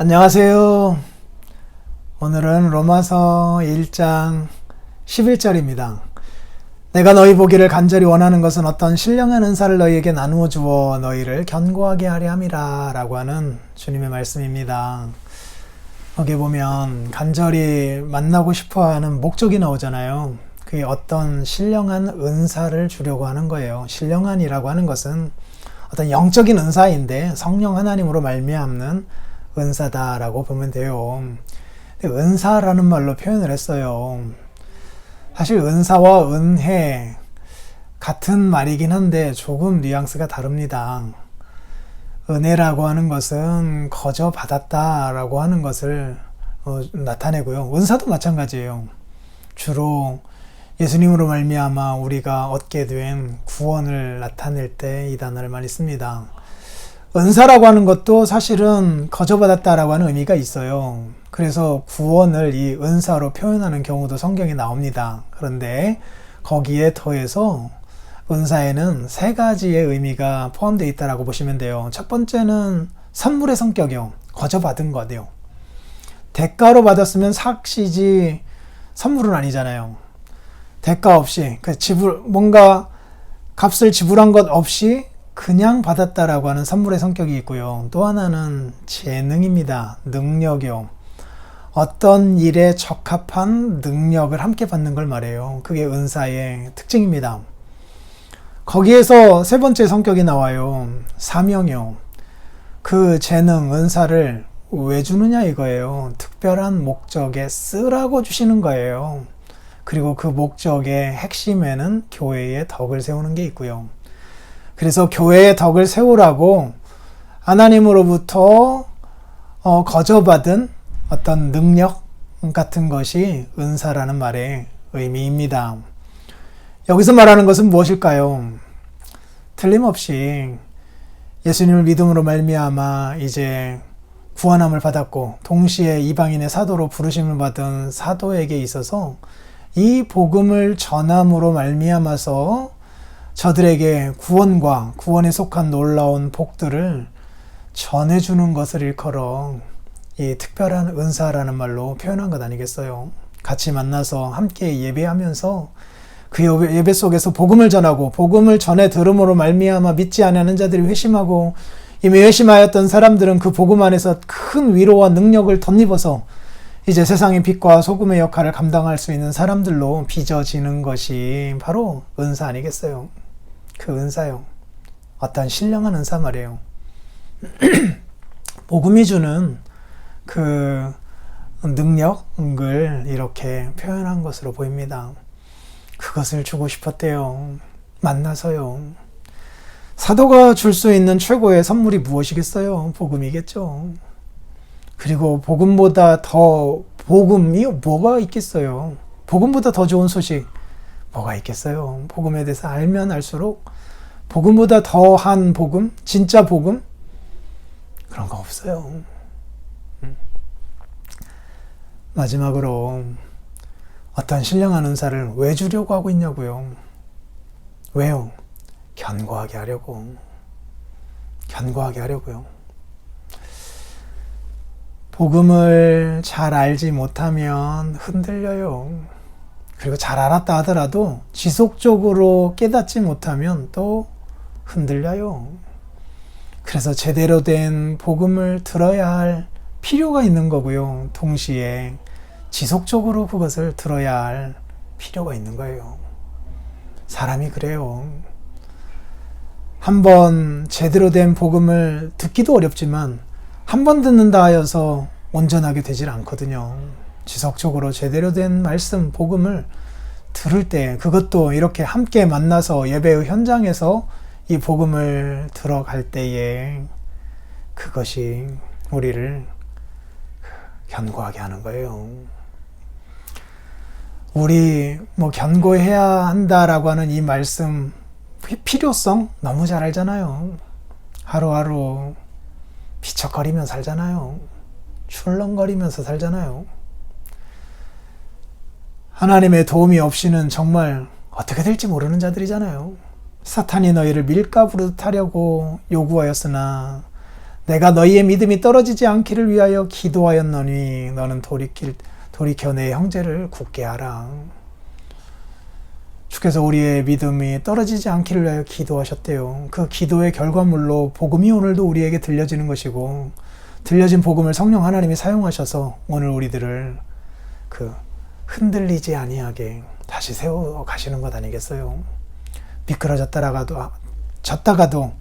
안녕하세요. 오늘은 로마서 1장 11절입니다. 내가 너희 보기를 간절히 원하는 것은 어떤 신령한 은사를 너희에게 나누어 주어 너희를 견고하게 하려 함이라 라고 하는 주님의 말씀입니다. 거기 보면 간절히 만나고 싶어하는 목적이 나오잖아요. 그게 어떤 신령한 은사를 주려고 하는 거예요. 신령한이라고 하는 것은 어떤 영적인 은사인데 성령 하나님으로 말미암는 은사다라고 보면 돼요. 은사라는 말로 표현을 했어요. 사실 은사와 은혜 같은 말이긴 한데 조금 뉘앙스가 다릅니다. 은혜라고 하는 것은 거저 받았다라고 하는 것을 나타내고요. 은사도 마찬가지예요. 주로 예수님으로 말미암아 우리가 얻게 된 구원을 나타낼 때 이 단어를 많이 씁니다. 은사라고 하는 것도 사실은 거저받았다라고 하는 의미가 있어요. 그래서 구원을 이 은사로 표현하는 경우도 성경에 나옵니다. 그런데 거기에 더해서 은사에는 세 가지의 의미가 포함되어 있다고 보시면 돼요. 첫 번째는 선물의 성격이요. 거저받은 거예요. 대가로 받았으면 삭시지 선물은 아니잖아요. 대가 없이 뭔가 값을 지불한 것 없이 그냥 받았다라고 하는 선물의 성격이 있고요. 또 하나는 재능입니다. 능력이요. 어떤 일에 적합한 능력을 함께 받는 걸 말해요. 그게 은사의 특징입니다. 거기에서 세 번째 성격이 나와요. 사명이요. 그 재능, 은사를 왜 주느냐 이거예요. 특별한 목적에 쓰라고 주시는 거예요. 그리고 그 목적의 핵심에는 교회의 덕을 세우는 게 있고요. 그래서 교회의 덕을 세우라고 하나님으로부터 거저받은 어떤 능력 같은 것이 은사라는 말의 의미입니다. 여기서 말하는 것은 무엇일까요? 틀림없이 예수님을 믿음으로 말미암아 이제 구원함을 받았고 동시에 이방인의 사도로 부르심을 받은 사도에게 있어서 이 복음을 전함으로 말미암아서 저들에게 구원과 구원에 속한 놀라운 복들을 전해주는 것을 일컬어 이 특별한 은사라는 말로 표현한 것 아니겠어요? 같이 만나서 함께 예배하면서 그 예배 속에서 복음을 전하고 복음을 전해 들음으로 말미암아 믿지 않는 자들이 회심하고 이미 회심하였던 사람들은 그 복음 안에서 큰 위로와 능력을 덧입어서 이제 세상의 빛과 소금의 역할을 감당할 수 있는 사람들로 빚어지는 것이 바로 은사 아니겠어요? 그 은사요. 어떤 신령한 은사 말이에요. 복음이 주는 그 능력을 이렇게 표현한 것으로 보입니다. 그것을 주고 싶었대요. 만나서요. 사도가 줄 수 있는 최고의 선물이 무엇이겠어요? 복음이겠죠. 그리고 복음보다 더 복음이 뭐가 있겠어요? 복음보다 더 좋은 소식 뭐가 있겠어요? 복음에 대해서 알면 알수록 복음보다 더한 복음, 진짜 복음 그런 거 없어요. 마지막으로 어떤 신령한 은사를 왜 주려고 하고 있냐고요? 왜요? 견고하게 하려고. 견고하게 하려고요. 복음을 잘 알지 못하면 흔들려요. 그리고 잘 알았다 하더라도 지속적으로 깨닫지 못하면 또 흔들려요. 그래서 제대로 된 복음을 들어야 할 필요가 있는 거고요. 동시에 지속적으로 그것을 들어야 할 필요가 있는 거예요. 사람이 그래요. 한번 제대로 된 복음을 듣기도 어렵지만 한 번 듣는다 하여서 온전하게 되질 않거든요. 지속적으로 제대로 된 말씀, 복음을 들을 때 그것도 이렇게 함께 만나서 예배의 현장에서 이 복음을 들어갈 때에 그것이 우리를 견고하게 하는 거예요. 우리 견고해야 한다라고 하는 이 말씀 필요성 너무 잘 알잖아요. 하루하루 비척거리며 살잖아요. 출렁거리면서 살잖아요. 하나님의 도움이 없이는 정말 어떻게 될지 모르는 자들이잖아요. 사탄이 너희를 밀가부르듯 하려고 요구하였으나 내가 너희의 믿음이 떨어지지 않기를 위하여 기도하였노니 너는 돌이켜 내 형제를 굳게 하라. 주께서 우리의 믿음이 떨어지지 않기를 위하여 기도하셨대요. 그 기도의 결과물로 복음이 오늘도 우리에게 들려지는 것이고, 들려진 복음을 성령 하나님이 사용하셔서 오늘 우리들을 흔들리지 아니하게 다시 세워 가시는 것 아니겠어요? 졌다가도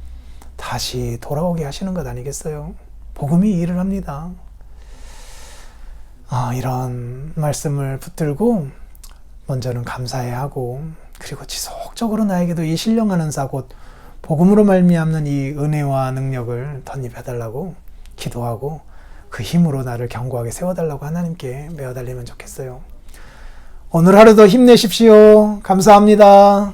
다시 돌아오게 하시는 것 아니겠어요? 복음이 일을 합니다. 이런 말씀을 붙들고 먼저는 감사해야 하고, 그리고 지속적으로 나에게도 이 신령한 은사 곧 복음으로 말미암는 이 은혜와 능력을 덧입혀달라고 기도하고, 그 힘으로 나를 견고하게 세워달라고 하나님께 매어달리면 좋겠어요. 오늘 하루도 힘내십시오. 감사합니다.